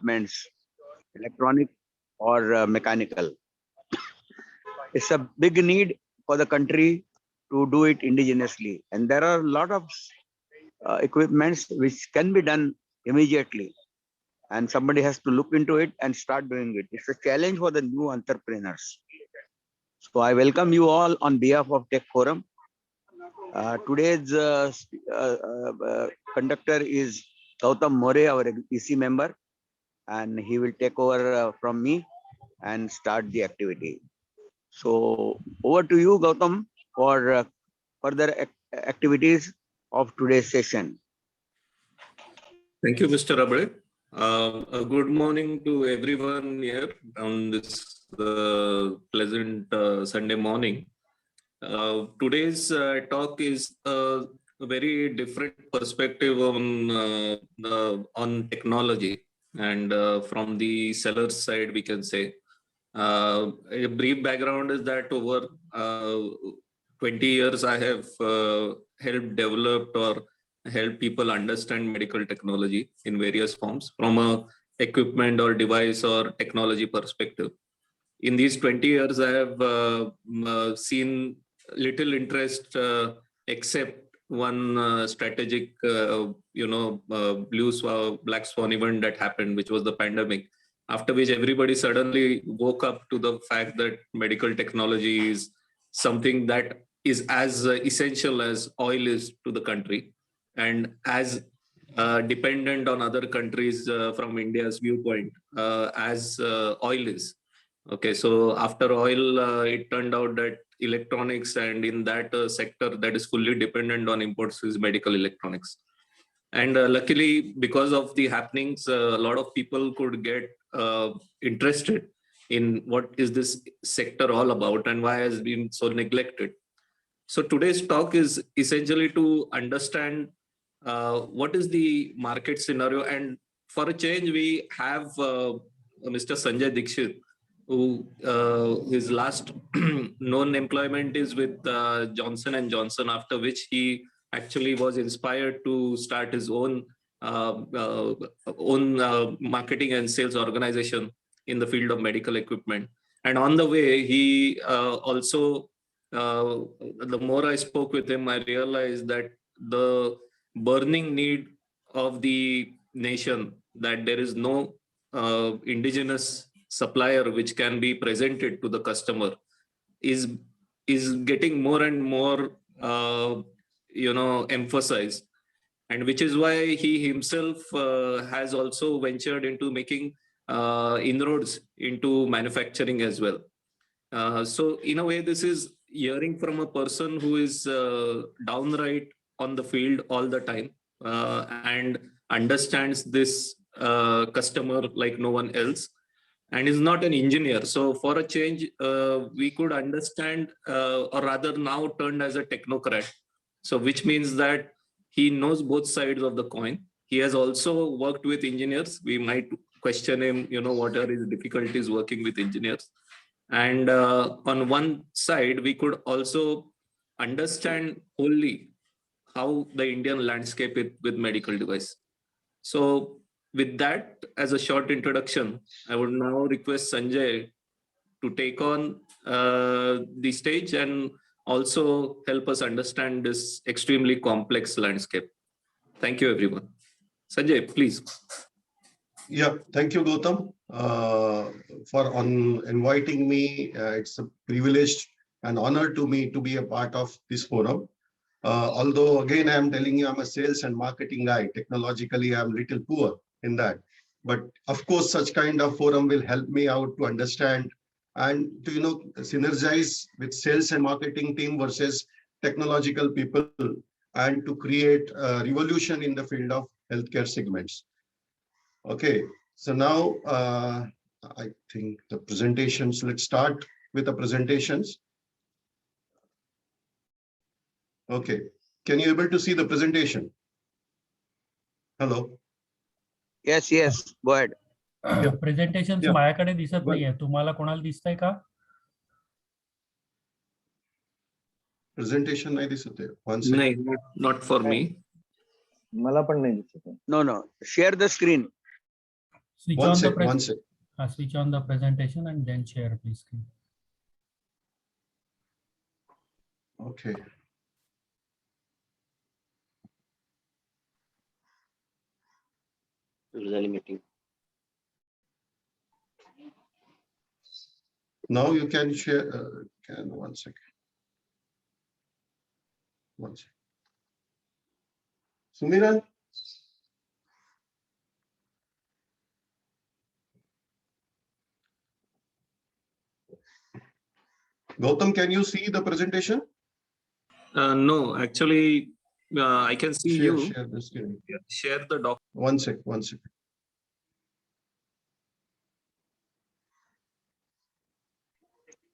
equipments, electronic or mechanical. It's a big need for the country to do it indigenously. And there are a lot of equipments which can be done immediately. And somebody has to look into it and start doing it. It's a challenge for the new entrepreneurs. So I welcome you all on behalf of Tech Forum. Today's conductor is Gautam More, our EC member, and he will take over from me and start the activity. So over to you, Gautam, for further activities of today's session. Thank you, Mr. Abhay. A good morning to everyone here on this pleasant Sunday morning. Today's talk is a very different perspective on technology, and from the seller's side, we can say. A brief background is that over 20 years, I have helped develop or help people understand medical technology in various forms from a equipment or device or technology perspective. In these 20 years, I have seen little interest except one strategic, black swan event that happened, which was the pandemic, after which everybody suddenly woke up to the fact that medical technology is something that is as essential as oil is to the country, and as dependent on other countries from India's viewpoint as oil is. Okay, so after oil, it turned out that electronics, and in that sector that is fully dependent on imports, is medical electronics. And luckily, because of the happenings, a lot of people could get interested in what is this sector all about and why has been so neglected. So today's talk is essentially to understand what is the market scenario. And for a change, we have Mr. Sanjay Dixit, who his last known employment is with Johnson & Johnson, after which he actually was inspired to start his own marketing and sales organization in the field of medical equipment. And on the way, he also, the more I spoke with him, I realized that the burning need of the nation, that there is no indigenous supplier which can be presented to the customer, is getting more and more emphasized, and which is why he himself has also ventured into making inroads into manufacturing as well. So in a way, this is hearing from a person who is downright on the field all the time and understands this customer like no one else, and is not an engineer. So for a change, we could understand, or rather now turned as a technocrat. So which means that he knows both sides of the coin. He has also worked with engineers. We might question him, what are his difficulties working with engineers. And on one side, we could also understand wholly how the Indian landscape is with medical device. So with that as a short introduction, I would now request Sanjay to take on the stage and also help us understand this extremely complex landscape. Thank you, everyone. Sanjay, please. Yeah, thank you, Gautam, for inviting me. It's a privilege and honor to me to be a part of this forum. Although, again, I'm telling you, I'm a sales and marketing guy. Technologically, I'm a little poor in that. But of course, such kind of forum will help me out to understand and to, synergize with sales and marketing team versus technological people, and to create a revolution in the field of healthcare segments. Okay, so now I think the presentations, let's start with the presentations. Okay, can you able to see the presentation? Hello. Yes, go ahead. Presentation माझ्याकडे दिसत नाहीये, तुम्हाला कोणाला दिसतंय का? Presentation नाही दिसत आहे. नाही, not for me. मला पण नाही दिसत आहे. No, share the screen. Switch One on sec, the one sec. switch on the presentation and then share, please. Screen. Okay. meeting. Now you can share. Can 1 second. 1 second. Sumiran. Gautam, can you see the presentation? No, actually, I can see Share, you. share the screen. Yeah, share the doc. 1 sec, 1 second.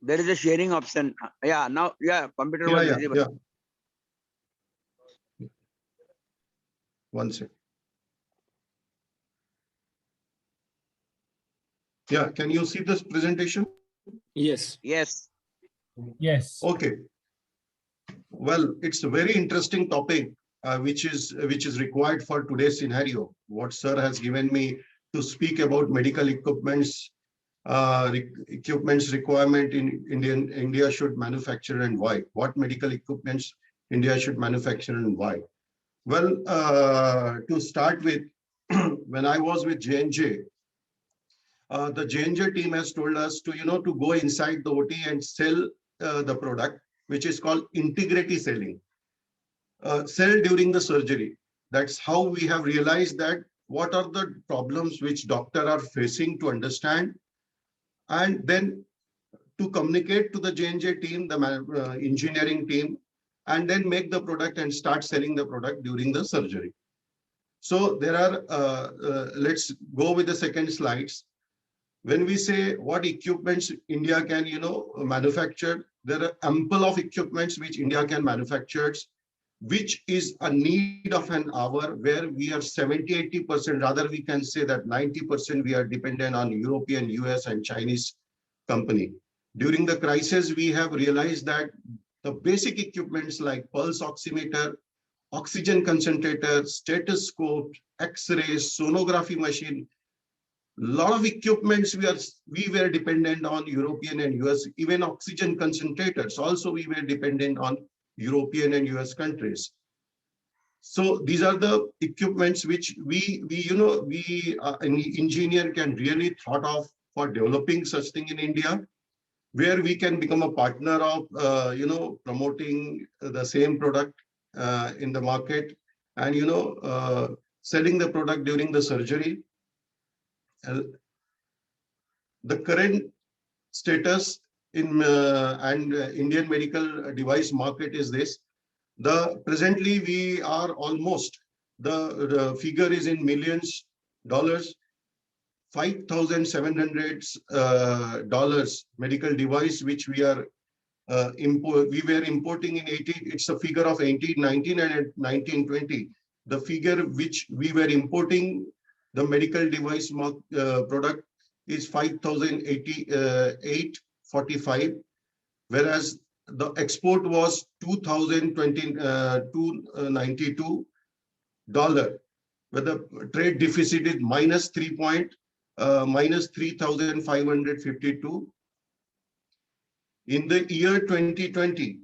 There is a sharing option. Yeah, now, yeah, computer was visible. Yeah. 1 sec. Yeah, can you see this presentation? Yes. Yes. Yes. Okay. Well, it's a very interesting topic, which is required for today's scenario. What sir has given me to speak about medical equipments, equipments requirement in India should manufacture and why. What medical equipments India should manufacture and why. Well, to start with, when I was with J&J, the J&J team has told us to, to go inside the OT and sell the product, which is called integrity selling. Sell during the surgery. That's how we have realized that what are the problems which doctors are facing to understand, and then to communicate to the J&J team, the engineering team, and then make the product and start selling the product during the surgery. So there are, let's go with the second slides. When we say what equipments India can, manufacture, there are ample of equipments which India can manufacture, which is a need of an hour where we are 70-80%, rather we can say that 90% we are dependent on European, US and Chinese company. During the crisis, we have realized that the basic equipments like pulse oximeter, oxygen concentrator, stethoscope, X-rays, sonography machine, lot of equipments we were dependent on European and US, even oxygen concentrators also we were dependent on European and US countries. So these are the equipments which an engineer can really thought of for developing such thing in India, where we can become a partner of promoting the same product in the market, and selling the product during the surgery. The current status in Indian medical device market is this. Presently we are almost, the figure is in millions dollars, $5,700 medical device which we are we were importing in 18. It's a figure of 1819 and 1920. The figure which we were importing the medical device product is 5,088.45, whereas the export was $2,092, where the trade deficit is minus 3,552. In the year 2020,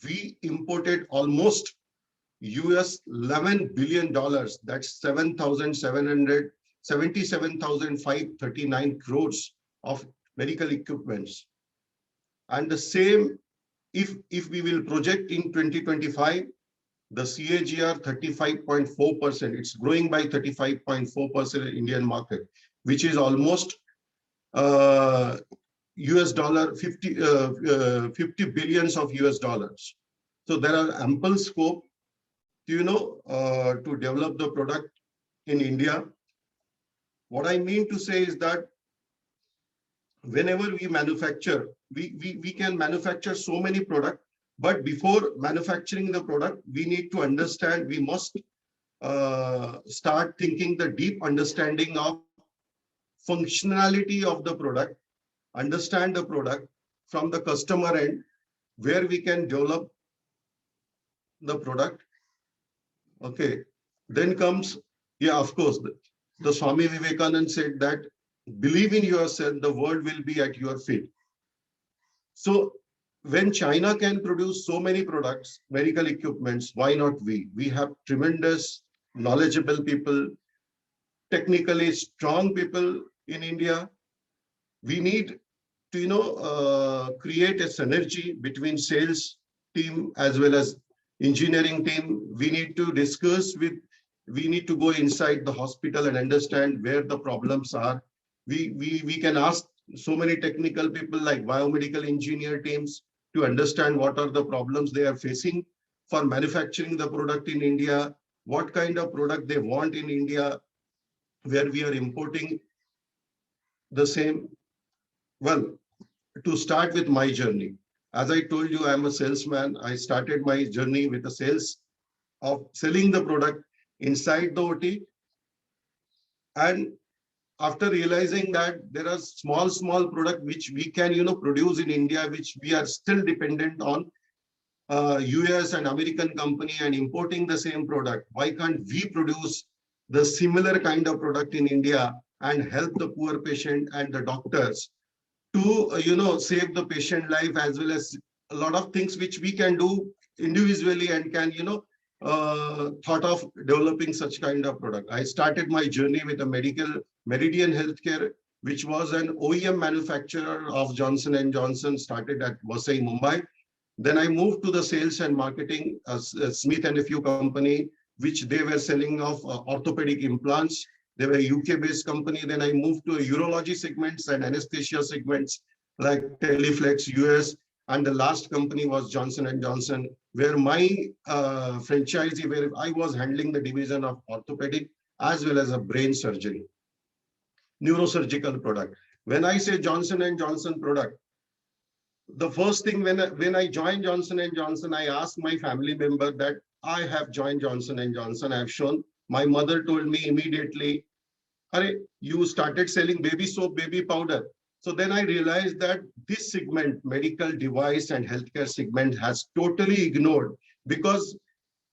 we imported almost US $11 billion. That's 77,539 crores of medical equipments. And the same, if we will project in 2025, the CAGR 35.4%. It's growing by 35.4% in Indian market, which is almost US dollar 50 billions of US dollars. So there are ample scope to, to develop the product in India. What I mean to say is that whenever we manufacture, we can manufacture so many products, but before manufacturing the product, we need to understand, we must start thinking the deep understanding of functionality of the product, understand the product from the customer end, where we can develop the product. Okay, then comes, yeah, of course, the Swami Vivekananda said that believe in yourself, the world will be at your feet. So when China can produce so many products, medical equipments, why not we? We have tremendous knowledgeable people, technically strong people in India. We need to, create a synergy between sales team as well as engineering team. We need to discuss with, we need to go inside the hospital and understand where the problems are. We can ask so many technical people like biomedical engineer teams to understand what are the problems they are facing for manufacturing the product in India, what kind of product they want in India, where we are importing the same. Well, to start with my journey, as I told you, I'm a salesman. I started my journey with the sales of selling the product inside the OT. And after realizing that there are small product which we can, produce in India, which we are still dependent on US and American company and importing the same product. Why can't we produce the similar kind of product in India and help the poor patient and the doctors to, save the patient life, as well as a lot of things which we can do individually and can, thought of developing such kind of product. I started my journey with a Meridian Healthcare, which was an OEM manufacturer of Johnson & Johnson, started at Vasai, Mumbai. Then I moved to the sales and marketing, Smith & Nephew company, which they were selling of orthopedic implants. They were a UK-based company. Then I moved to a urology segments and anesthesia segments like Teleflex US. And the last company was Johnson & Johnson, where my franchisee, where I was handling the division of orthopedic as well as a brain surgery, neurosurgical product. When I say Johnson & Johnson product, the first thing when I joined Johnson & Johnson, I asked my family member that I have joined Johnson & Johnson. I have shown. My mother told me immediately, "Arey, you started selling baby soap, baby powder." So then I realized that this segment, medical device and healthcare segment, has totally ignored, because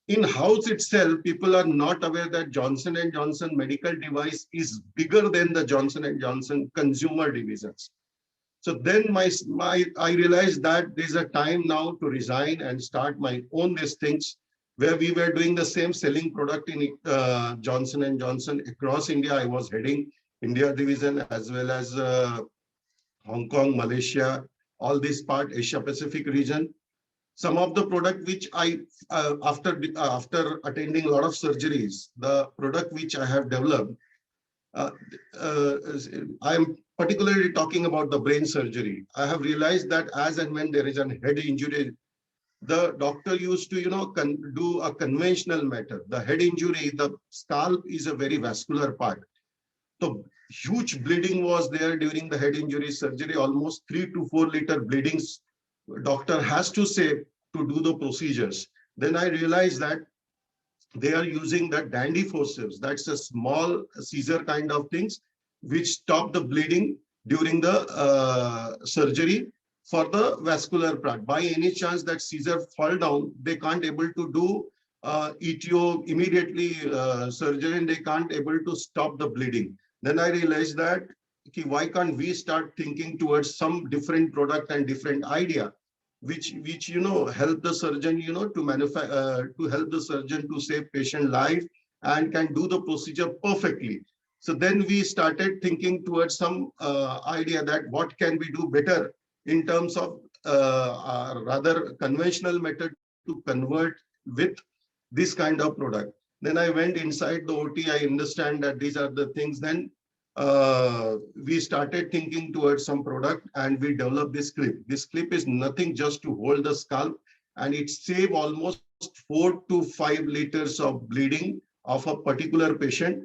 in-house itself, people are not aware that Johnson & Johnson medical device is bigger than the Johnson & Johnson consumer divisions. So then I realized that there's a time now to resign and start my own these things, where we were doing the same selling product in Johnson & Johnson across India. I was heading India division as well as Hong Kong, Malaysia, all this part, Asia Pacific region. Some of the product which I, after attending a lot of surgeries, the product which I have developed, I'm particularly talking about the brain surgery. I have realized that as and when there is a head injury, the doctor used to, do a conventional method. The head injury, the scalp is a very vascular part. So huge bleeding was there during the head injury surgery, almost 3 to 4 liter bleedings doctor has to save to do the procedures. Then I realized that they are using the dandy forceps. That's a small Caesar kind of things, which stop the bleeding during the surgery for the vascular part. By any chance that Caesar fall down, they can't able to do ETO immediately surgery, and they can't able to stop the bleeding. Then I realized that, okay, why can't we start thinking towards some different product and different idea, which help the surgeon, to help the surgeon to save patient life and can do the procedure perfectly. So then we started thinking towards some idea that what can we do better in terms of rather conventional method to convert with this kind of product. Then I went inside the OT. I understand that these are the things. Then we started thinking towards some product, and we developed this clip. This clip is nothing just to hold the scalp, and it saves almost 4 to 5 liters of bleeding of a particular patient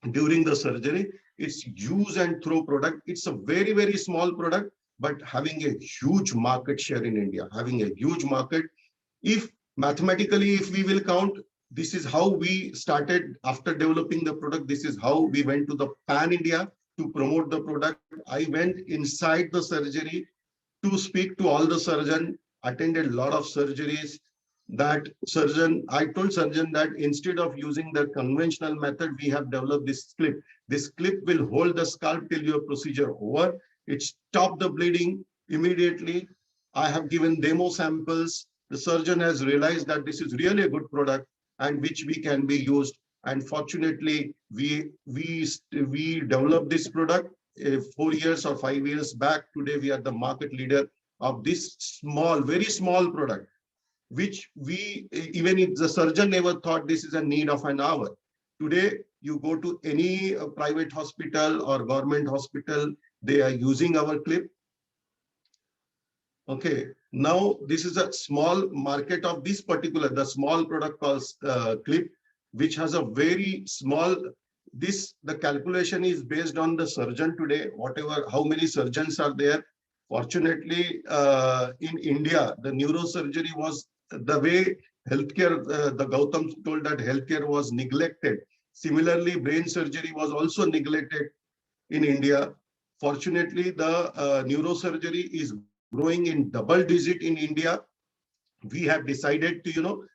during the surgery. It's use and throw product. It's a very, very small product, but having a huge market share in India, having a huge market. If mathematically, if we will count, this is how we started after developing the product. This is how we went to the pan India to promote the product. I went inside the surgery to speak to all the surgeons, attended a lot of surgeries. that surgeon, I told surgeon that instead of using the conventional method, we have developed this clip. This clip will hold the scalp till your procedure over. It stop the bleeding immediately. I have given demo samples. The surgeon has realized that this is really a good product and which we can be used. And fortunately, we developed this product 4 years or 5 years back. Today, we are the market leader of this small, very small product, which we, even if the surgeon never thought this is a need of an hour. Today, you go to any private hospital or government hospital, they are using our clip. Okay, now this is a small market of this particular, the small product called clip, which has a very small, the calculation is based on the surgeon today, whatever, how many surgeons are there. Fortunately, in India, the neurosurgery was the way healthcare, the Gautam told that healthcare was neglected. Similarly, brain surgery was also neglected in India. Fortunately, the neurosurgery is growing in double digit in India. We have decided to,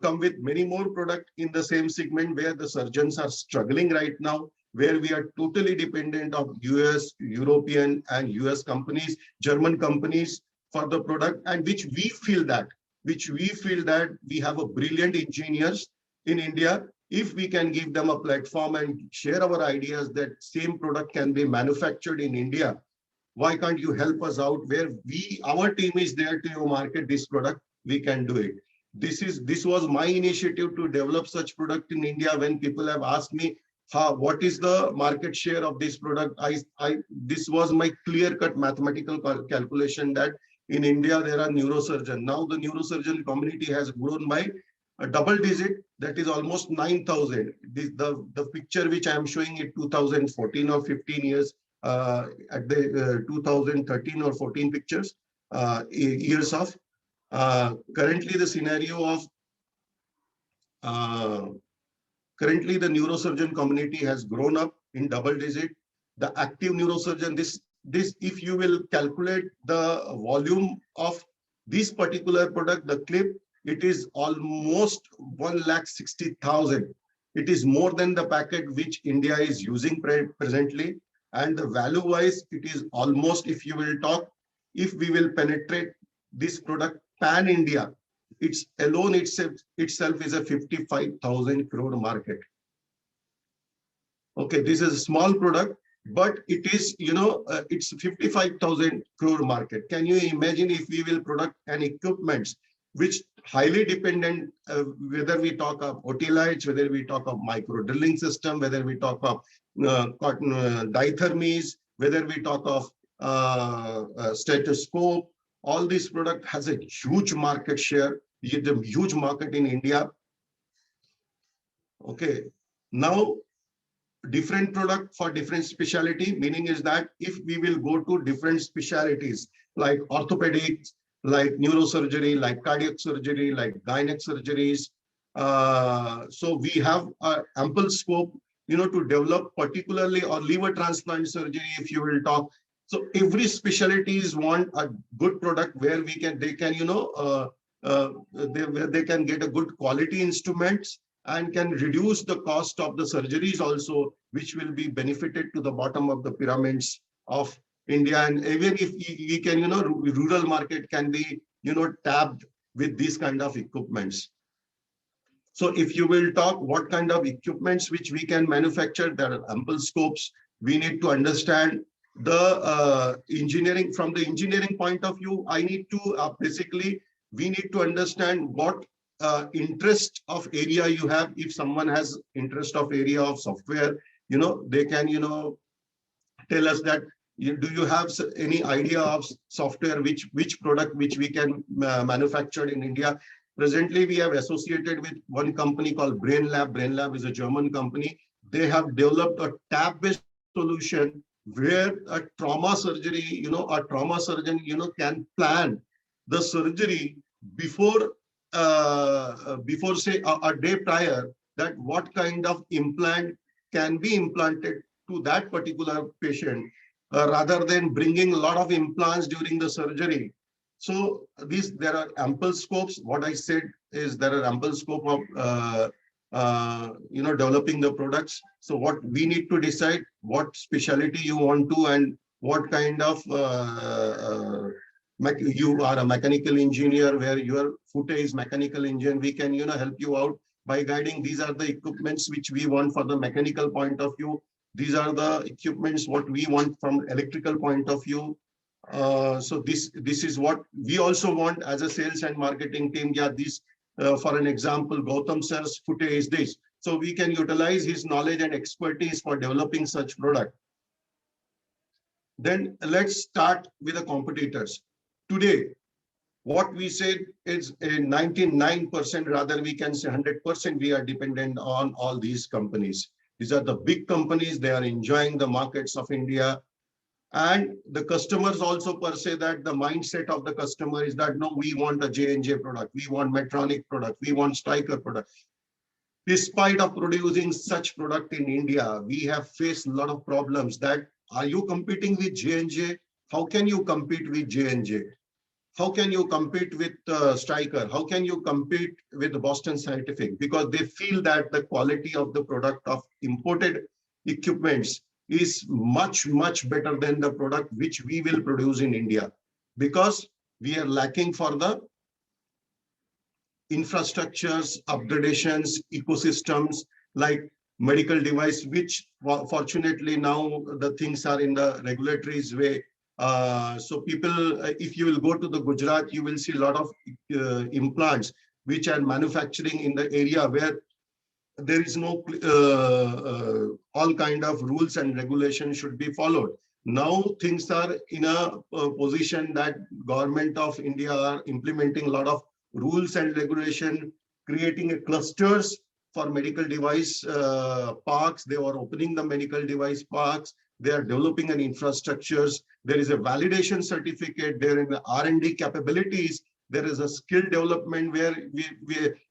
come with many more products in the same segment where the surgeons are struggling right now, where we are totally dependent of US, European and US companies, German companies for the product, and which we feel that we have a brilliant engineers in India. If we can give them a platform and share our ideas that same product can be manufactured in India, why can't you help us out where our team is there to market this product? We can do it. This was my initiative to develop such product in India. When people have asked me, what is the market share of this product? This was my clear-cut mathematical calculation that in India there are neurosurgeons. Now the neurosurgeon community has grown by a double digit, that is almost 9,000. The picture which I am showing in 2014 or 15 years, at the 2013 or 14 pictures, years of. Currently the scenario of currently the neurosurgeon community has grown up in double digit. The active neurosurgeon, this if you will calculate the volume of this particular product, the clip, it is almost 160,000. It is more than the packet which India is using presently. And the value wise, it is almost, if you will talk, if we will penetrate this product pan India, it's alone itself is a 55,000 crore market. Okay, this is a small product, but it is, it's 55,000 crore market. Can you imagine if we will product and equipments which highly dependent, whether we talk of OT lights, whether we talk of micro drilling system, whether we talk of dithermies, whether we talk of stethoscope, all this product has a huge market share, a huge market in India. Okay, now different product for different specialty, meaning is that if we will go to different specialties like orthopedics, like neurosurgery, like cardiac surgery, like gynec surgeries, so we have ample scope, to develop particularly or liver transplant surgery, if you will talk. So every specialties want a good product where they can get a good quality instruments and can reduce the cost of the surgeries also, which will be benefited to the bottom of the pyramids of India. And even if we can, rural market can be, tapped with these kind of equipments. So if you will talk what kind of equipments which we can manufacture, there are ample scopes. We need to understand the engineering. From the engineering point of view, I need to we need to understand what interest of area you have. If someone has interest of area of software, they can, tell us that, do you have any idea of software, which product which we can manufacture in India? Presently, we have associated with one company called BrainLab. BrainLab is a German company. They have developed a tab-based solution where a trauma surgery, a trauma surgeon, can plan the surgery before say a day prior, that what kind of implant can be implanted to that particular patient, rather than bringing a lot of implants during the surgery. So there are ample scopes. What I said is there are ample scope of developing the products. So what we need to decide what specialty you want to, and what kind of you are a mechanical engineer where your forte is mechanical engine. We can help you out by guiding. These are the equipments which we want for the mechanical point of view. These are the equipments what we want from electrical point of view. So this is what we also want as a sales and marketing team. Yeah, this for an example, Gautam sir's forte is this. So we can utilize his knowledge and expertise for developing such product. Then let's start with the competitors. Today, what we said is a 99%, rather we can say 100%, we are dependent on all these companies. These are the big companies. They are enjoying the markets of India. And the customers also per se that the mindset of the customer is that, no, we want a J&J product. We want Medtronic product. We want Stryker product. Despite of producing such product in India, we have faced a lot of problems that, are you competing with J&J? How can you compete with J&J? How can you compete with Stryker? How can you compete with Boston Scientific? Because they feel that the quality of the product of imported equipments is much, much better than the product which we will produce in India, because we are lacking for the infrastructures, upgradations, ecosystems like medical device, which fortunately now the things are in the regulatory way. So people, if you will go to the Gujarat, you will see a lot of implants which are manufacturing in the area where there is no all kind of rules and regulations should be followed. Now things are in a position that government of India are implementing a lot of rules and regulation, creating a clusters for medical device parks. They are opening the medical device parks. They are developing an infrastructures. There is a validation certificate. There is the R&D capabilities. There is a skill development where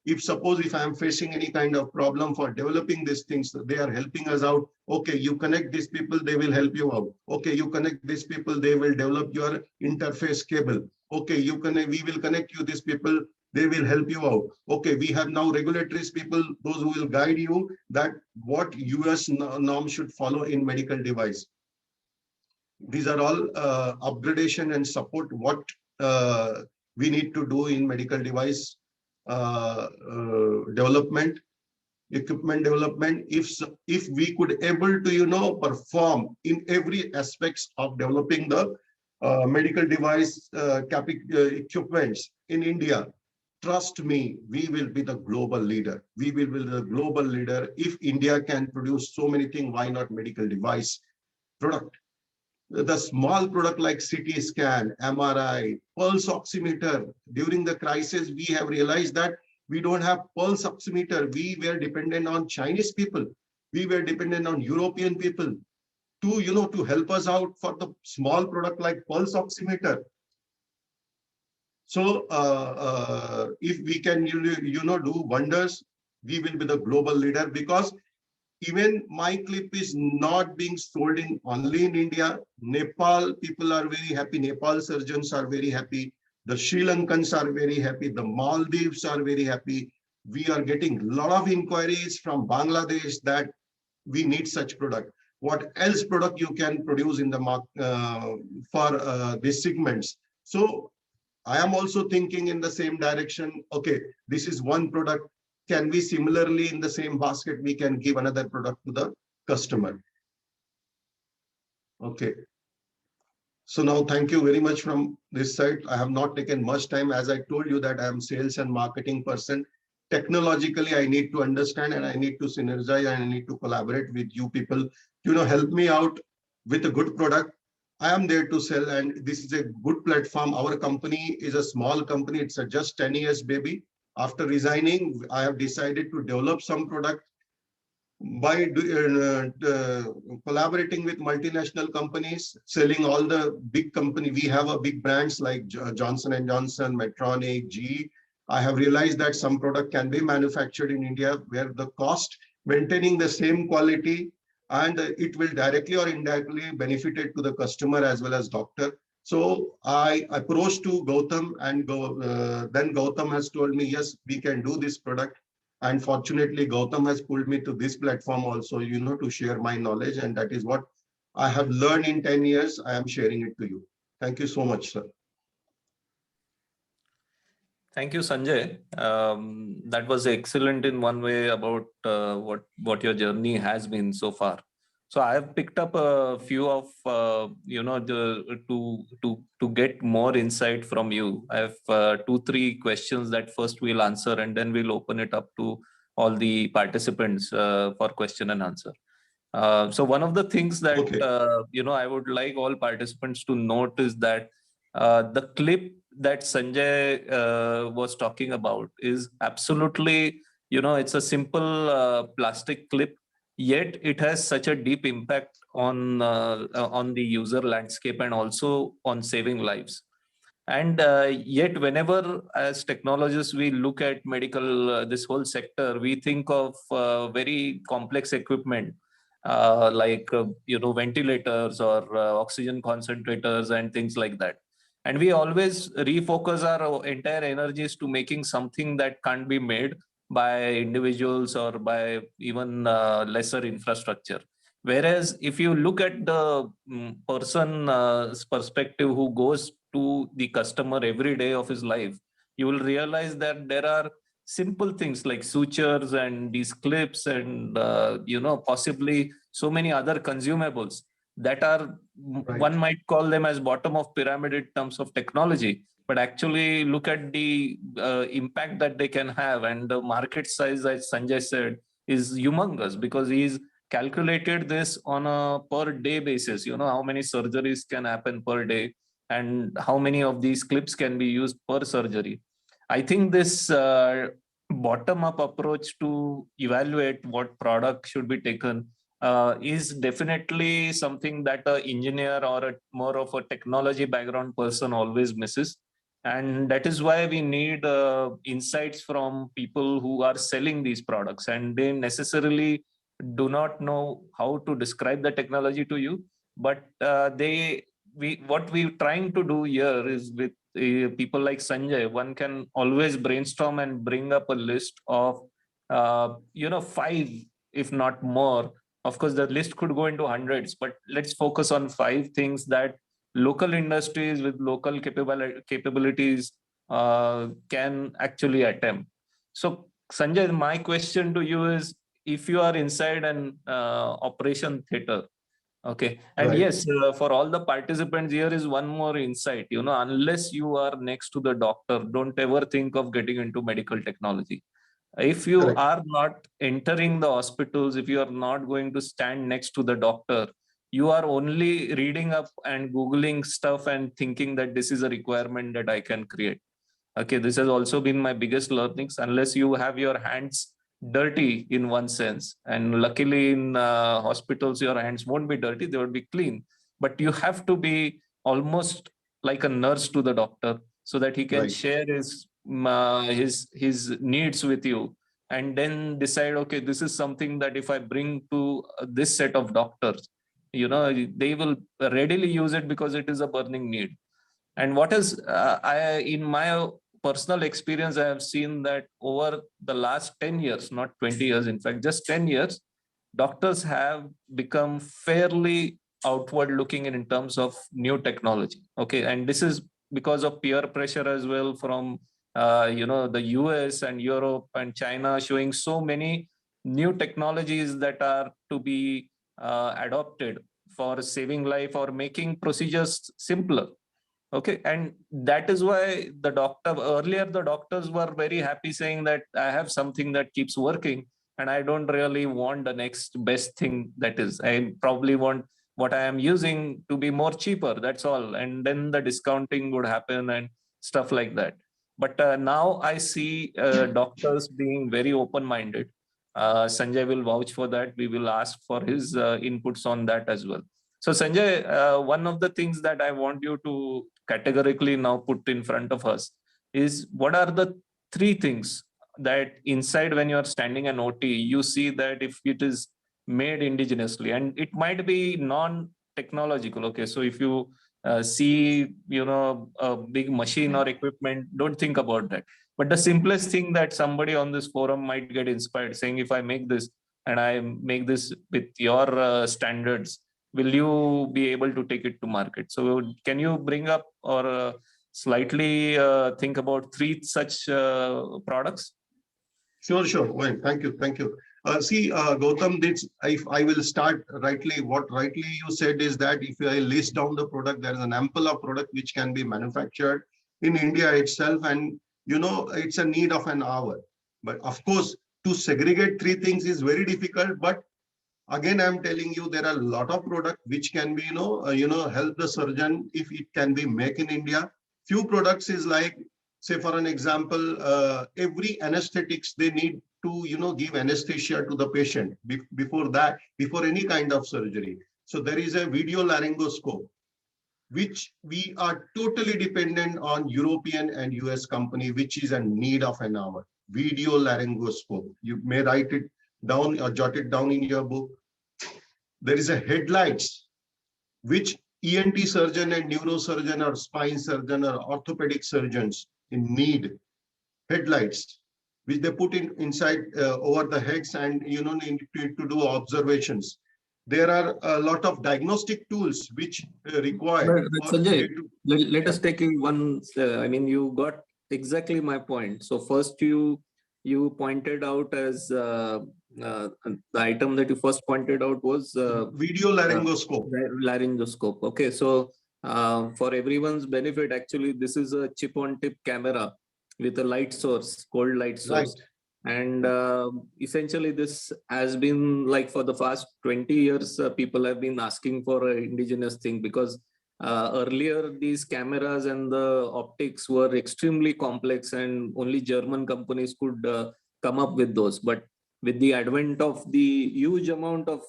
if I am facing any kind of problem for developing these things, they are helping us out. Okay, you connect these people, they will help you out. Okay, you connect these people, they will develop your interface cable. Okay, we will connect you these people, they will help you out. Okay, we have now regulatory people, those who will guide you that what US norm should follow in medical device. These are all upgradation and support what we need to do in medical device development, equipment development. If we could able to perform in every aspects of developing the medical device equipments in India, trust me, we will be the global leader. We will be the global leader. If India can produce so many things, why not medical device product? The small product like CT scan, MRI, pulse oximeter. During the crisis, we have realized that we don't have pulse oximeter. We were dependent on Chinese people. We were dependent on European people to help us out for the small product like pulse oximeter. So if we can do wonders, we will be the global leader, because even my clip is not being sold in only in India. Nepal people are very happy. Nepal surgeons are very happy. The Sri Lankans are very happy. The Maldives are very happy. We are getting a lot of inquiries from Bangladesh that we need such product. What else product you can produce in the market for these segments? So I am also thinking in the same direction. Okay, this is one product. Can we similarly in the same basket, we can give another product to the customer? Okay. So now thank you very much from this side. I have not taken much time. As I told you that I am sales and marketing person. Technologically, I need to understand and I need to synergize and I need to collaborate with you people. Help me out with a good product. I am there to sell, and this is a good platform. Our company is a small company. It's a just 10 years baby. After resigning, I have decided to develop some product by collaborating with multinational companies, selling all the big company. We have a big brands like Johnson & Johnson, Medtronic, GE. I have realized that some product can be manufactured in India where the cost, maintaining the same quality, and it will directly or indirectly benefit it to the customer as well as doctor. So I approached to Gautam, and then Gautam has told me, yes, we can do this product. And fortunately, Gautam has pulled me to this platform also, to share my knowledge. And that is what I have learned in 10 years. I am sharing it to you. Thank you so much, sir. Thank you, Sanjay. That was excellent in one way about what your journey has been so far. So I have picked up a few of to get more insight from you. I have 2-3 questions that first we'll answer, and then we'll open it up to all the participants for question and answer. So one of the things that Okay. I would like all participants to note is that the clip that Sanjay was talking about is absolutely, it's a simple plastic clip, yet it has such a deep impact on the user landscape and also on saving lives. And yet, whenever as technologists we look at medical, this whole sector, we think of very complex equipment like ventilators or oxygen concentrators and things like that. And we always refocus our entire energies to making something that can't be made by individuals or by even lesser infrastructure. Whereas if you look at the person's perspective who goes to the customer every day of his life, you will realize that there are simple things like sutures and these clips and possibly so many other consumables that are Right. one might call them as bottom of pyramid in terms of technology, but actually look at the impact that they can have, and the market size, as Sanjay said, is humongous because he's calculated this on a per day basis. How many surgeries can happen per day and how many of these clips can be used per surgery. I think this bottom up approach to evaluate what product should be taken is definitely something that an engineer or a more of a technology background person always misses. And that is why we need insights from people who are selling these products, and they necessarily do not know how to describe the technology to you, but what we're trying to do here is with people like Sanjay, one can always brainstorm and bring up a list of 5, if not more. Of course the list could go into hundreds, but let's focus on 5 things that local industries with local capabilities can actually attempt. So Sanjay, my question to you is, if you are inside an operation theater, okay, and Right. yes, for all the participants, here is one more insight. Unless you are next to the doctor, don't ever think of getting into medical technology. If you Correct. are not entering the hospitals, if you are not going to stand next to the doctor, you are only reading up and Googling stuff and thinking that this is a requirement that I can create. Okay, this has also been my biggest learnings. Unless you have your hands dirty in one sense, and luckily in hospitals your hands won't be dirty, they will be clean, but you have to be almost like a nurse to the doctor so that he can Right. share his needs with you, and then decide, okay, this is something that if I bring to this set of doctors, they will readily use it because it is a burning need. And what is I in my personal experience, I have seen that over the last 10 years, not 20 years, in fact, just 10 years, doctors have become fairly outward looking in terms of new technology. Okay. And this is because of peer pressure as well from, the US and Europe and China, showing so many new technologies that are to be adopted for saving life or making procedures simpler. Okay, and that is why the doctors were very happy saying that I have something that keeps working, and I don't really want the next best thing. That is, I probably want what I am using to be more cheaper. That's all. And then the discounting would happen and stuff like that. But now I see doctors being very open-minded. Sanjay will vouch for that. We will ask for his inputs on that as well. So Sanjay, one of the things that I want you to categorically now put in front of us is, what are the 3 things that inside when you are standing an OT, you see that if it is made indigenously, and it might be non-technological. Okay, so if you see, a big machine or equipment, don't think about that. But the simplest thing that somebody on this forum might get inspired saying, if I make this and I make this with your standards, will you be able to take it to market? So can you bring up or slightly think about 3 such products? Sure. Well, thank you. Gautam, if I will start rightly, what rightly you said is that if I list down the product, there is an ample of product which can be manufactured in India itself, and it's a need of an hour. But of course, to segregate 3 things is very difficult. But again, I'm telling you, there are a lot of product which can be, help the surgeon if it can be made in India. Few products is like, say for an example, every anesthetics, they need to, give anesthesia to the patient before any kind of surgery. So there is a video laryngoscope, which we are totally dependent on European and US company, which is a need of an hour. Video laryngoscope. You may write it down or jot it down in your book. There is a headlights, which ENT surgeon and neurosurgeon or spine surgeon or orthopedic surgeons in need. Headlights, which they put inside over the heads and need to do observations. There are a lot of diagnostic tools which require. Sanjay, let us take one. You got exactly my point. So first you pointed out as the item that you first pointed out was video laryngoscope. Laryngoscope. Okay, so for everyone's benefit, actually, this is a chip-on-tip camera with a light source, cold light source. Right. And essentially, this has been like for the past 20 years, people have been asking for an indigenous thing, because earlier these cameras and the optics were extremely complex and only German companies could come up with those. But with the advent of the huge amount of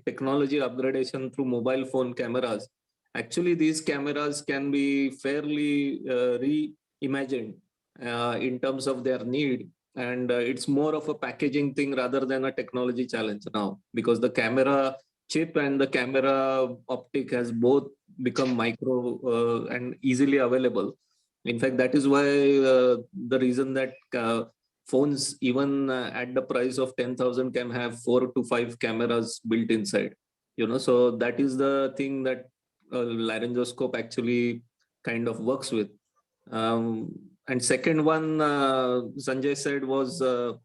technology upgradation through mobile phone cameras, actually these cameras can be fairly reimagined in terms of their need. And it's more of a packaging thing rather than a technology challenge now, because the camera chip and the camera optic has both become micro and easily available. In fact, that is why the reason that phones, even at the price of 10,000, can have 4 to 5 cameras built inside. So that is the thing that laryngoscope actually kind of works with. And second one, Sanjay said, was the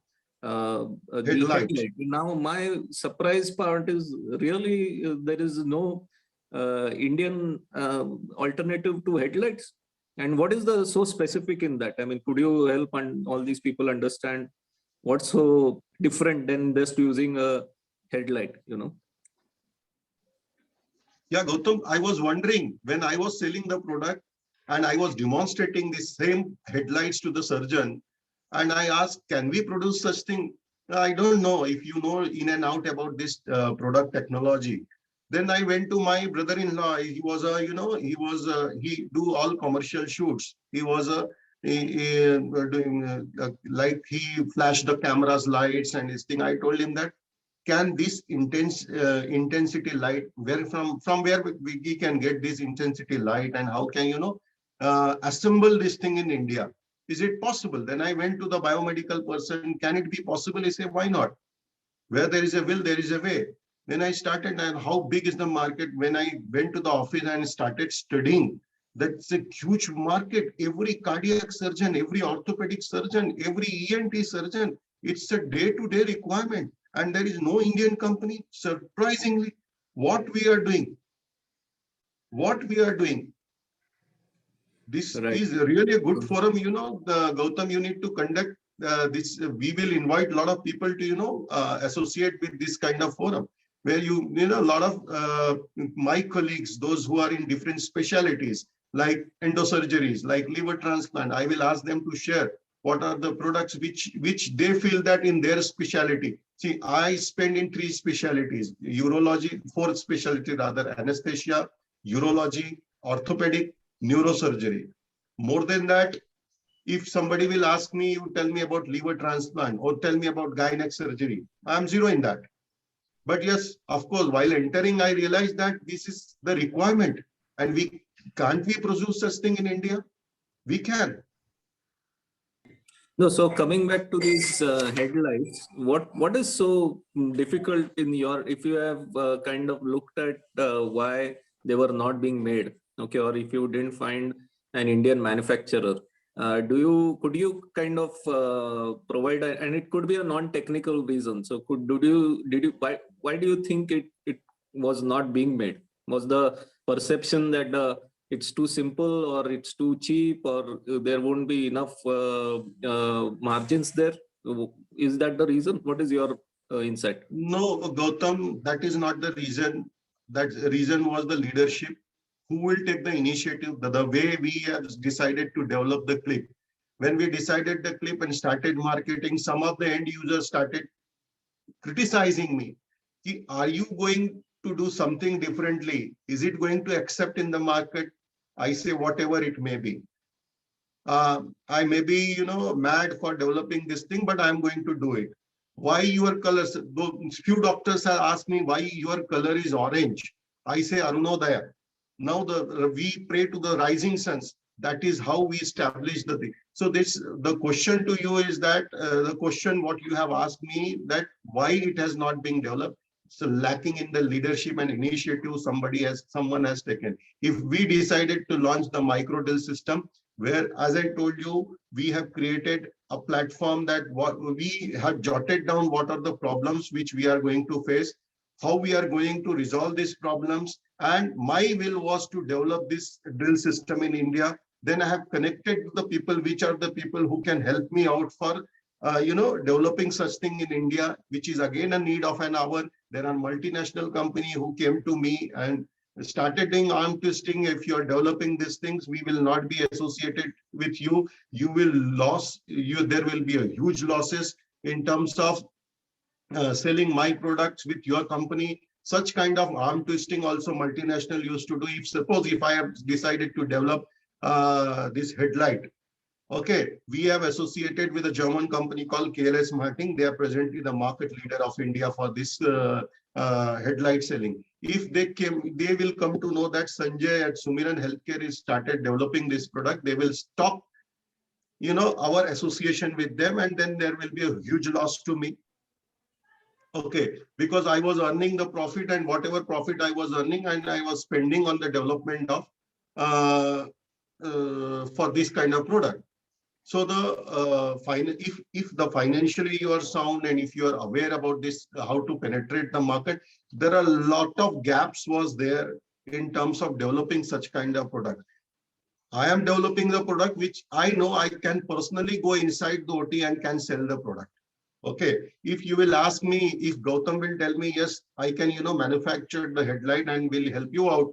headlight. Now, my surprise part is really there is no Indian alternative to headlights. And what is the so specific in that? Could you help all these people understand what's so different than just using a headlight? Yeah, Gautam, I was wondering when I was selling the product and I was demonstrating the same headlights to the surgeon, and I asked, can we produce such thing? I don't know if you know in and out about this product technology. Then I went to my brother-in-law. He was he do all commercial shoots. He was doing like he flashed the camera's lights and his thing. I told him that, can this intensity light, from where we can get this intensity light, and how can assemble this thing in India? Is it possible? Then I went to the biomedical person. Can it be possible? He said, why not? Where there is a will, there is a way. Then I started, and how big is the market? When I went to the office and started studying, that's a huge market. Every cardiac surgeon, every orthopedic surgeon, every ENT surgeon, it's a day-to-day requirement. And there is no Indian company. Surprisingly, what we are doing. This is really a good forum, Gautam, you need to conduct this. We will invite a lot of people to, associate with this kind of forum, where a lot of my colleagues, those who are in different specialties, like endosurgeries, like liver transplant, I will ask them to share what are the products which they feel that in their specialty. See, I spend in 3 specialties, urology, 4 specialty rather, anesthesia, urology, orthopedic, neurosurgery. More than that, if somebody will ask me, you tell me about liver transplant or tell me about gynec surgery, I'm zero in that. But yes, of course, while entering, I realized that this is the requirement. And can't we produce such thing in India? We can. No, so coming back to these headlights, what is so difficult in your, if you have kind of looked at why they were not being made, okay, or if you didn't find an Indian manufacturer, could you kind of provide, and it could be a non-technical reason. So why do you think it was not being made? Was the perception that it's too simple, or it's too cheap, or there won't be enough margins there? Is that the reason? What is your insight? No, Gautam, that is not the reason. That reason was the leadership. Who will take the initiative? The way we have decided to develop the clip. When we decided the clip and started marketing, some of the end users started criticizing me. Are you going to do something differently? Is it going to accept in the market? I say, whatever it may be. I may be, mad for developing this thing, but I'm going to do it. Why your colors? Few doctors have asked me why your color is orange. I say, Arunodaya. Now we pray to the rising suns. That is how we establish the thing. So the question to you is that the question what you have asked me, that why it has not been developed. So lacking in the leadership and initiative someone has taken. If we decided to launch the micro drill system, where, as I told you, we have created a platform that we have jotted down what are the problems which we are going to face, how we are going to resolve these problems. And my will was to develop this drill system in India. Then I have connected to the people, which are the people who can help me out for developing such thing in India, which is again a need of an hour. There are multinational company who came to me and started doing arm twisting. If you are developing these things, we will not be associated with you. You will lose. There will be a huge losses in terms of selling my products with your company. Such kind of arm twisting also multinational used to do. If I have decided to develop this headlight, okay, we have associated with a German company called KLS Martin. They are presently the market leader of India for this headlight selling. If they will come to know that Sanjay at Sumiran Healthcare is started developing this product, they will stop, our association with them, and then there will be a huge loss to me. Okay, because I was earning the profit, and whatever profit I was earning, and I was spending on the development of for this kind of product. So if the financially you are sound, and if you are aware about this, how to penetrate the market, there are a lot of gaps was there in terms of developing such kind of product. I am developing the product which I know I can personally go inside the OT and can sell the product. Okay, if you will ask me, if Gautam will tell me, yes, I can, manufacture the headlight and will help you out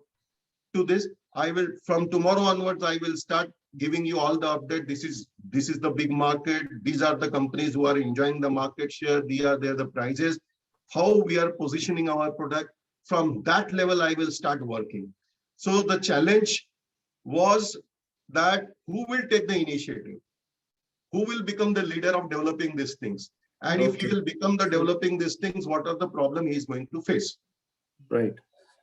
to this, I will, from tomorrow onwards, I will start giving you all the update. This is the big market. These are the companies who are enjoying the market share. They're the prices, how we are positioning our product. From that level, I will start working. So the challenge was that who will take the initiative? Who will become the leader of developing these things? And if he will become the developing these things, what are the problem he is going to face? Right.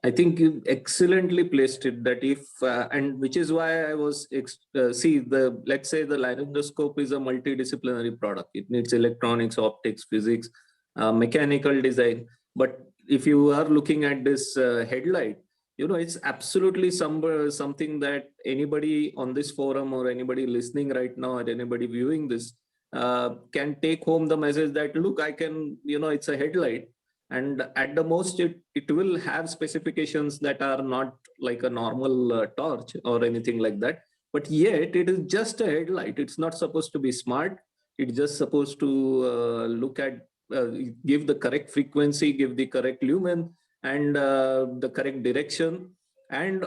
I think you excellently placed it, that if, and which is why I was, let's say the laryngoscope is a multidisciplinary product. It needs electronics, optics, physics, mechanical design. But if you are looking at this headlight, it's absolutely something that anybody on this forum, or anybody listening right now, or anybody viewing this can take home the message that, look, I can, it's a headlight. And at the most, it will have specifications that are not like a normal torch or anything like that. But yet, it is just a headlight. It's not supposed to be smart. It's just supposed to look at, give the correct frequency, give the correct lumen, and the correct direction. And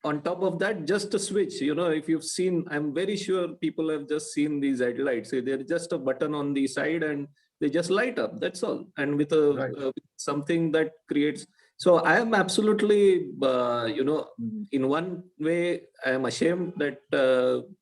on top of that, just a switch. If you've seen, I'm very sure people have just seen these headlights. There's just a button on the side, and they just light up. That's all. And with something that creates. So I am absolutely, in one way, I am ashamed that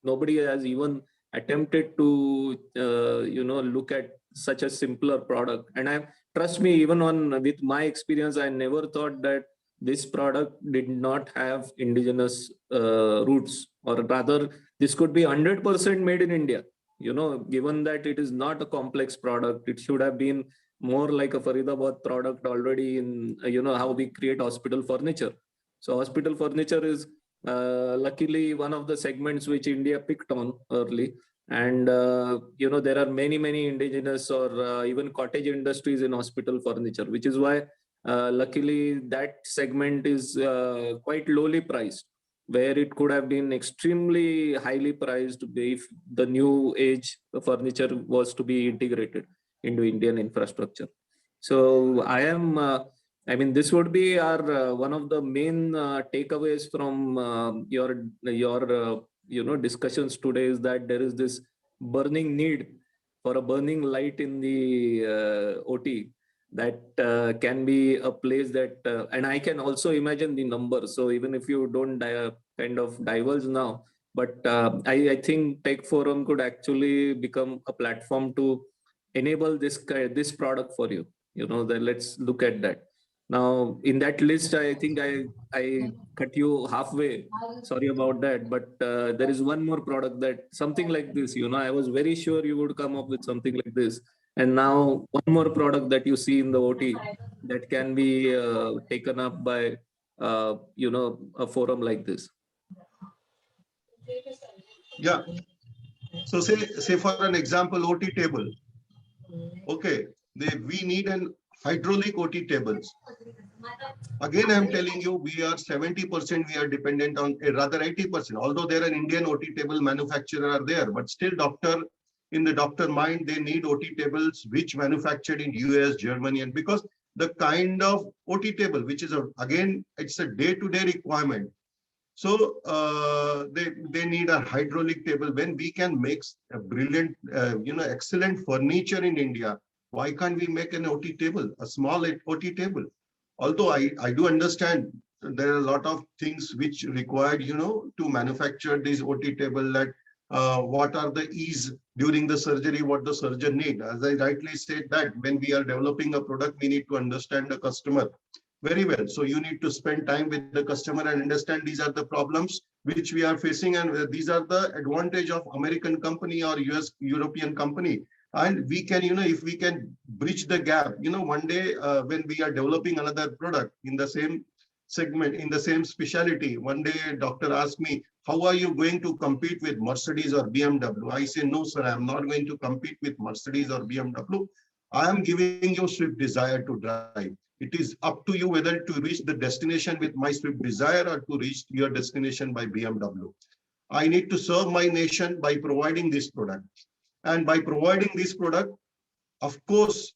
nobody has even attempted to, look at such a simpler product. And trust me, even with my experience, I never thought that this product did not have indigenous roots, or rather, this could be 100% made in India. Given that it is not a complex product, it should have been more like a Faridabad product already in, how we create hospital furniture. So hospital furniture is luckily one of the segments which India picked on early. And, there are many indigenous or even cottage industries in hospital furniture, which is why luckily that segment is quite lowly priced, where it could have been extremely highly priced if the new age furniture was to be integrated into Indian infrastructure. So this would be our one of the main takeaways from your discussions today, is that there is this burning need for a burning light in the OT, that can be a place that, and I can also imagine the numbers. So even if you don't kind of divulge now, but I think Tech Forum could actually become a platform to enable this product for you. Then let's look at that. Now, in that list, I think I cut you halfway. Sorry about that. But there is one more product that something like this, I was very sure you would come up with something like this. And now one more product that you see in the OT that can be taken up by, a forum like this. Yeah. So say for an example, OT table. Okay, we need an hydraulic OT tables. Again, I'm telling you, we are 70%, we are dependent on, rather 80%, although there are Indian OT table manufacturer are there, but still in the doctor mind, they need OT tables which manufactured in US, Germany, and because the kind of OT table, which is again, it's a day-to-day requirement. So they need a hydraulic table. When we can make a brilliant, excellent furniture in India, why can't we make an OT table, a small OT table? Although I do understand there are a lot of things which required, to manufacture this OT table, that what are the ease during the surgery, what the surgeon need. As I rightly said, that when we are developing a product, we need to understand the customer very well. So you need to spend time with the customer and understand these are the problems which we are facing, and these are the advantage of American company or European company. And we can, if we can bridge the gap, one day when we are developing another product in the same segment, in the same specialty, one day a doctor asked me, how are you going to compete with Mercedes or BMW? I say, no, sir, I'm not going to compete with Mercedes or BMW. I am giving you Swift Desire to drive. It is up to you whether to reach the destination with my Swift Desire or to reach your destination by BMW. I need to serve my nation by providing this product. And by providing this product, of course,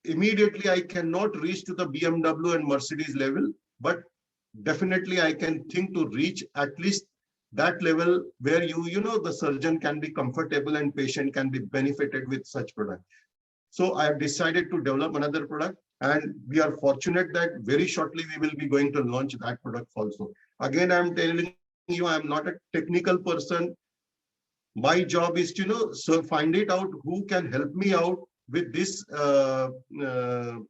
immediately I cannot reach to the BMW and Mercedes level, but definitely I can think to reach at least that level where the surgeon can be comfortable and patient can be benefited with such product. So I have decided to develop another product, and we are fortunate that very shortly we will be going to launch that product also. Again, I'm telling you, I'm not a technical person. My job is to so find it out who can help me out with this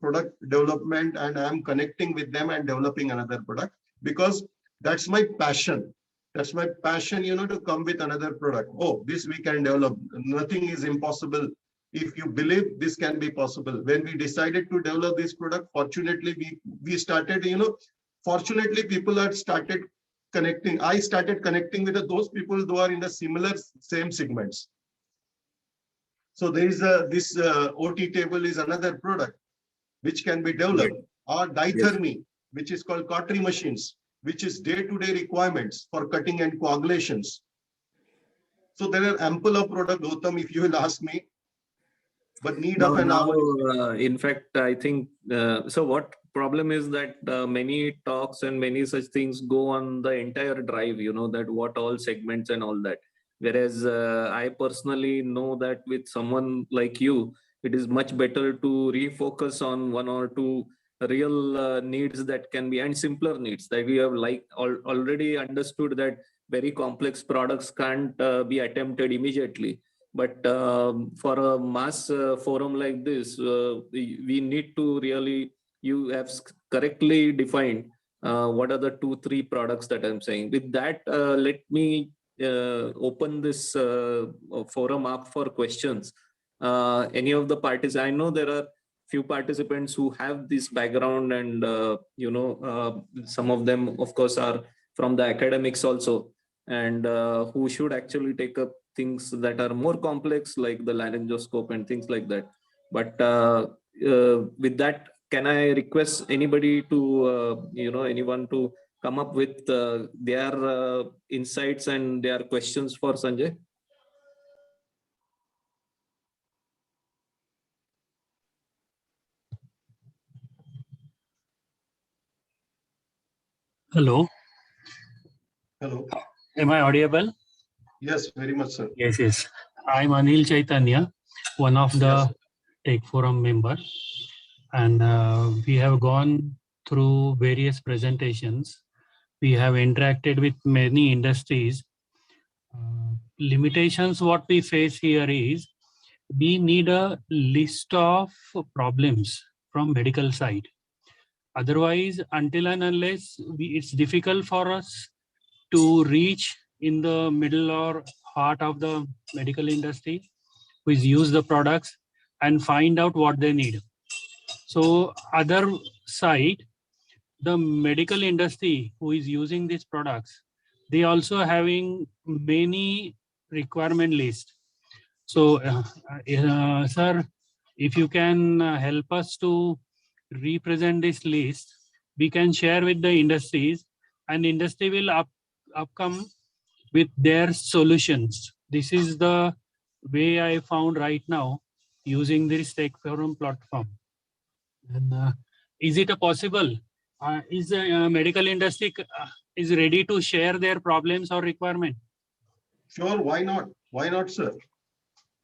product development, and I'm connecting with them and developing another product, because that's my passion. That's my passion, to come with another product. Oh, this we can develop. Nothing is impossible. If you believe this can be possible. When we decided to develop this product, fortunately, we started, fortunately, people had started connecting. I started connecting with those people who are in the similar same segments. So there is this OT table is another product which can be developed, or dithermy, which is called cautery machines, which is day-to-day requirements for cutting and coagulations. So there are ample of product, Gautam, if you will ask me, but need of an hour. In fact, I think, so what problem is that many talks and many such things go on the entire drive, that what all segments and all that. Whereas I personally know that with someone like you, it is much better to refocus on one or two real needs that can be, and simpler needs that we have already understood that very complex products can't be attempted immediately. But for a mass forum like this, we need to really you have correctly defined what are the 2-3 products that I'm saying. With that, let me open this forum up for questions. Any of the parties, I know there are few participants who have this background, and some of them of course are from the academics also, and who should actually take up things that are more complex like the laryngoscope and things like that. But with that, can I request anybody to anyone to come up with their insights and their questions for Sanjay? Hello, Hello. am I audible? Yes, very much, sir. Yes. I'm Anil Chaitanya, one of the Yes. Tech Forum member, and we have gone through various presentations. We have interacted with many industries. Limitations what we face here is we need a list of problems from medical side. Otherwise, until and unless it's difficult for us to reach in the middle or heart of the medical industry, who is use the products and find out what they need. So other side, the medical industry who is using these products, they also having many requirement list. So sir, if you can help us to represent this list, we can share with the industries, and industry will upcome with their solutions. This is the way I found right now using this Tech Forum platform. And is it a possible? Is the medical industry is ready to share their problems or requirement? Sure, why not? Why not, sir?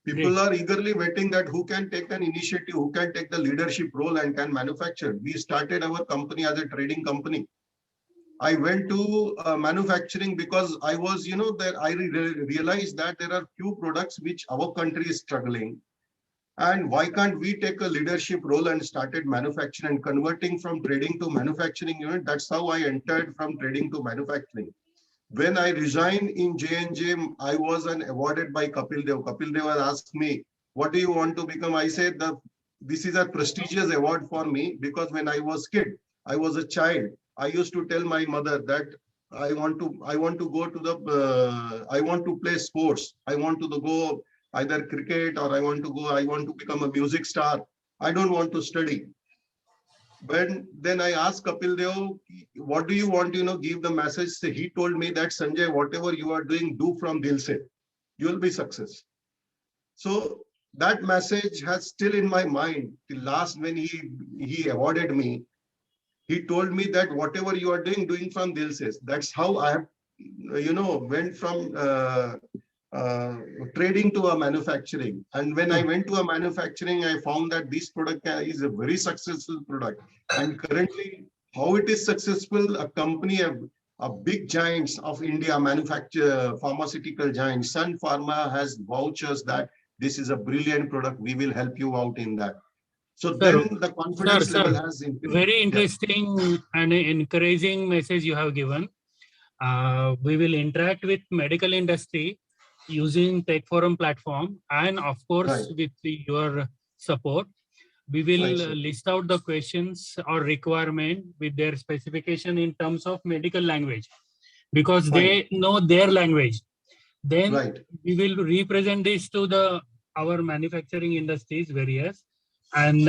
People Great. are eagerly waiting that who can take an initiative, who can take the leadership role and can manufacture. We started our company as a trading company. I went to manufacturing because I was, that I realized that there are few products which our country is struggling. And why can't we take a leadership role and started manufacturing and converting from trading to manufacturing unit? That's how I entered from trading to manufacturing. When I resigned in J&J, I was awarded by Kapil Dev. Kapil Dev has asked me, what do you want to become? I said that this is a prestigious award for me because when I was kid, I was a child. I used to tell my mother that I want to go to the, I want to play sports. I want to go either cricket or I want to become a music star. I don't want to study. Then I asked Kapil Dev, what do you want to give the message? So he told me that Sanjay, whatever you are doing, do from Dil Se. You will be success. So that message has still in my mind. The last when he awarded me, he told me that whatever you are doing from Dil Se. That's how I have, went from trading to a manufacturing. And when I went to a manufacturing, I found that this product is a very successful product. And currently, how it is successful, a company, a big giants of India, manufacture pharmaceutical giants, Sun Pharma has vouchers that this is a brilliant product. We will help you out in that. So then the confidence level has increased. Very interesting and encouraging message you have given. We will interact with medical industry using Tech Forum platform, and of course with your support, we will list out the questions or requirement with their specification in terms of medical language, because they know their language. Then we will represent this to our manufacturing industries various, and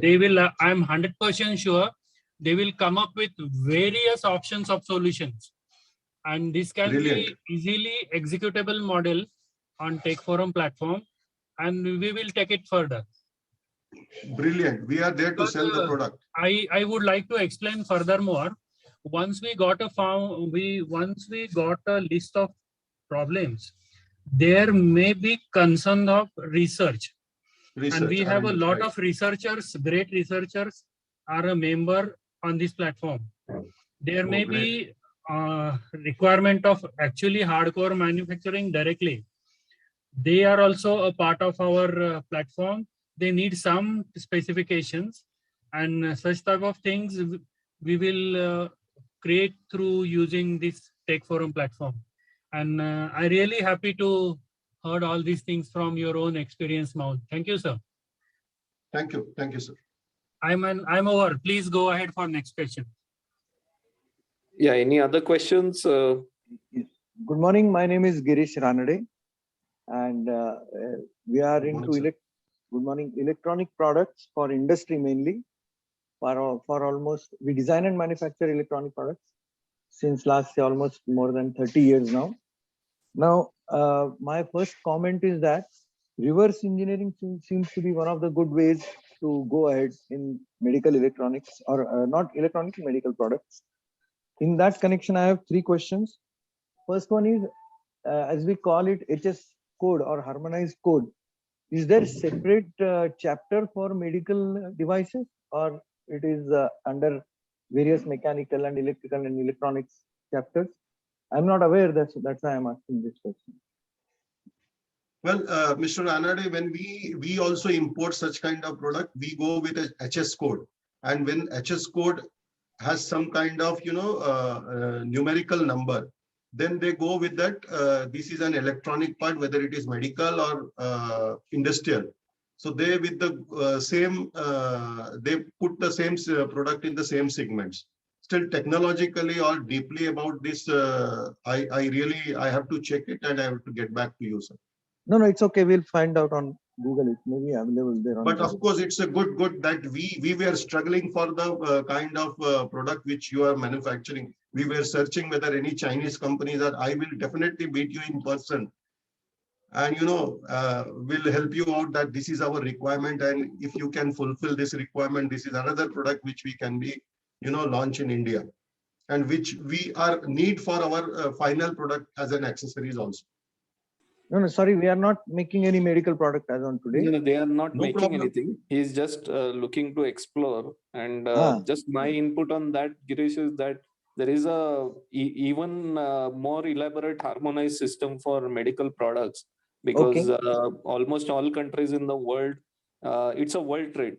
they will. I'm 100% sure they will come up with various options of solutions. And this can be easily executable model on Tech Forum platform, and we will take it further. Brilliant. We are there to sell the product. I would like to explain furthermore. Once we got a list of problems, there may be concern of research. And we have a lot of researchers, great researchers are a member on this platform. There may be requirement of actually hardcore manufacturing directly. They are also a part of our platform. They need some specifications. and such type of things we will create through using this Tech Forum platform. And I really happy to heard all these things from your own experience, Maud. Thank you, sir. Thank you. Thank you, sir. I'm over. Please go ahead for next question. Yeah, any other questions? Good morning. My name is Girish Ranade, and we are Good morning, into sir. good morning, electronic products for industry mainly. For almost, we design and manufacture electronic products since last almost more than 30 years now. Now, my first comment is that reverse engineering seems to be one of the good ways to go ahead in medical electronics, or not electronic, medical products. In that connection, I have three questions. First one is, as we call it, HS code or harmonized code. Is there a separate chapter for medical devices, or it is under various mechanical and electrical and electronics chapters? I'm not aware. That's why I'm asking this question. Well, Mr. Anade, when we also import such kind of product, we go with a HS code, and when HS code has some kind of numerical number, then they go with that. This is an electronic part, whether it is medical or industrial. So they with the same, they put the same product in the same segments. Still, technologically or deeply about this, I have to check it and I have to get back to you, sir. No, it's okay. We'll find out on Google. It may be available there. But of course, it's a good that we were struggling for the kind of product which you are manufacturing. We were searching whether any Chinese companies are. I will definitely meet you in person, and will help you out that this is our requirement, and if you can fulfill this requirement, this is another product which we can be launch in India, and which we are need for our final product as an accessories also. No, sorry, we are not making any medical product as on today. No, they are not No making problem. anything. He's just looking to explore. And just my input on that, Girish, is that there is a even more elaborate harmonized system for medical products, because almost all countries in the world, it's a world trade.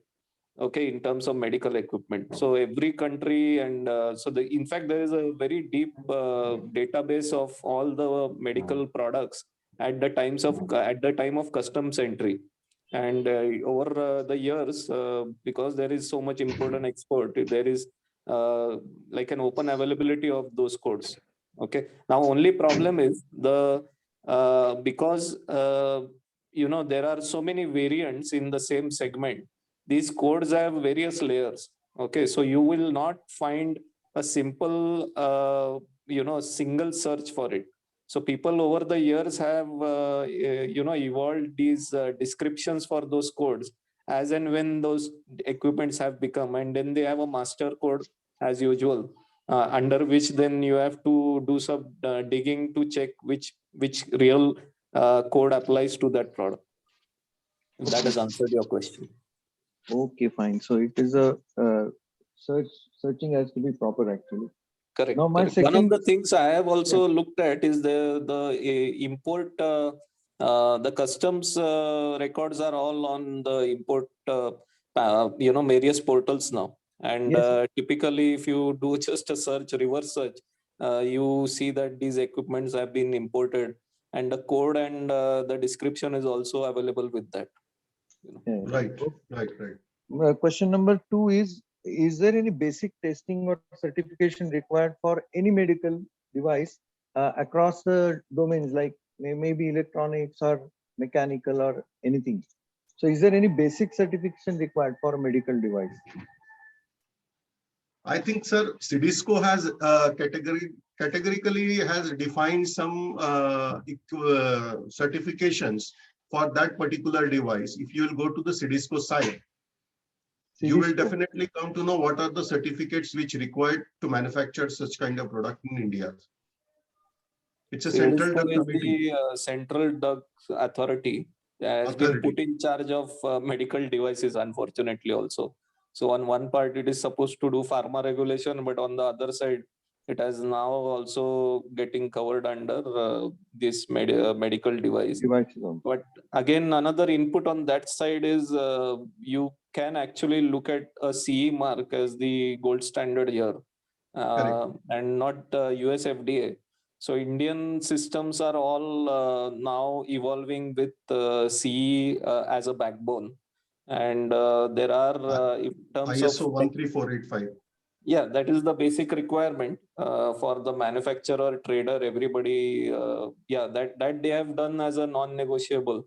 Okay, in terms of medical equipment. So every country, and in fact, there is a very deep database of all the medical products at the time of customs entry, and over the years, because there is so much import and export, there is like an open availability of those codes. Okay, now only problem is because there are so many variants in the same segment. These codes have various layers. Okay, so you will not find a simple single search for it. So people over the years have evolved these descriptions for those codes as and when those equipments have become, and then they have a master code as usual, under which then you have to do some digging to check which real code applies to that product. If that has answered your question. Okay, fine. So it is a searching has to be proper actually. Correct. Now, my One of the things I have also looked at is the import. The customs records are all on the import, various portals now. And typically, if you do just a search, reverse search, you see that these equipments have been imported, and the code and the description is also available with that. Right. Question number 2 is there any basic testing or certification required for any medical device across the domains, like maybe electronics or mechanical or anything? So is there any basic certification required for a medical device? I think, sir, CDSCO has categorically has defined some certifications for that particular device. If you will go to the CDSCO site, you will definitely come to know what are the certificates which required to manufacture such kind of product in India. It's a central committee. The central drug authority has been put in charge of medical devices, unfortunately, also. So on one part, it is supposed to do pharma regulation, but on the other side, it has now also getting covered under this medical device. But again, another input on that side is you can actually look at a CE mark as the gold standard here, and not US FDA. So Indian systems are all now evolving with CE as a backbone. And there are, in terms ISO of 13485. yeah, that is the basic requirement for the manufacturer, trader, everybody. Yeah, that they have done as a non-negotiable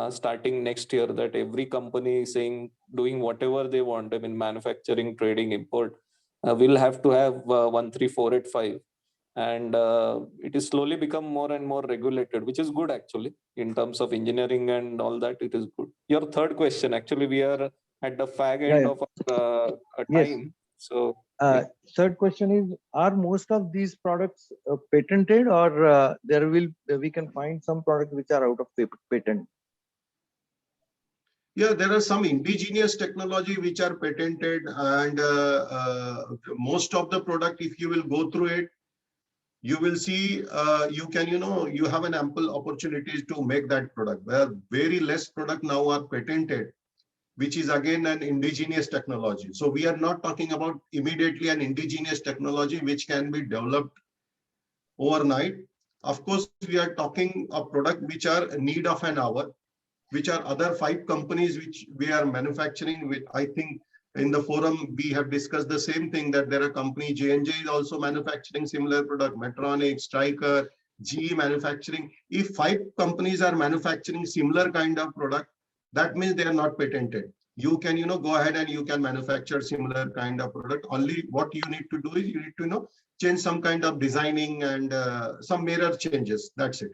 starting next year, that every company is saying doing whatever they want. I mean, manufacturing, trading, import will have to have 13485. And it is slowly become more and more regulated, which is good actually in terms of engineering and all that. It is good. Your third question, actually, we are at the fag end Yeah. of our Yes. time. So Third question is, are most of these products patented, or we can find some products which are out of patent? Yeah, there are some indigenous technology which are patented, and most of the product, if you will go through it, you will see you can, you have an ample opportunity to make that product. Where very less product now are patented, which is again an indigenous technology. So we are not talking about immediately an indigenous technology which can be developed overnight. Of course, we are talking a product which are in need of an hour, which are other 5 companies which we are manufacturing with. I think in the forum, we have discussed the same thing, that there are company J&J is also manufacturing similar product, Medtronic, Stryker, GE manufacturing. If 5 companies are manufacturing similar kind of product, that means they are not patented. You can, go ahead and you can manufacture similar kind of product. Only what you need to do is you need to, change some kind of designing and some mirror changes. That's it.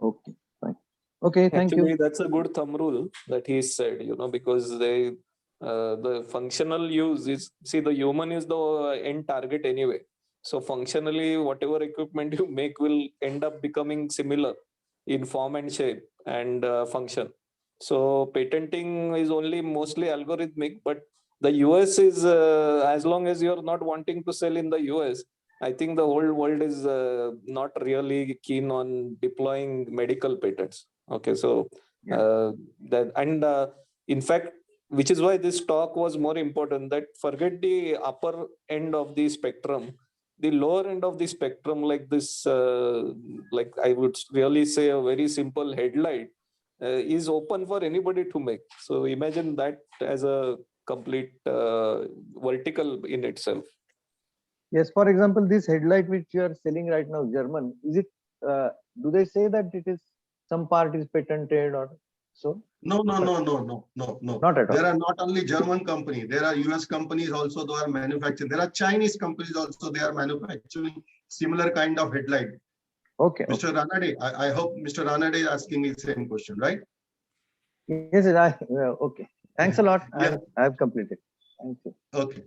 Okay, fine. Okay, thank actually, you. that's a good thumb rule that he said, because they the functional use is, see, the human is the end target anyway. So functionally, whatever equipment you make will end up becoming similar in form and shape and function. So patenting is only mostly algorithmic, but the US is, as long as you're not wanting to sell in the US, I think the whole world is not really keen on deploying medical patents. Okay, so in fact, which is why this talk was more important, that forget the upper end of the spectrum, the lower end of the spectrum, like this, like I would really say a very simple headlight is open for anybody to make. So imagine that as a complete vertical in itself. Yes, for example, this headlight which you are selling right now, German, is it, do they say that it is, some part is patented or so? No. Not at all. There are not only German companies, there are US companies also that are manufacturing. There are Chinese companies also, they are manufacturing similar kind of headlight. Okay. Mr. Ranade, I hope Mr. Ranade is asking the same question, right? Yes, okay. Thanks a lot. Yeah. I have completed. Thank you. Okay.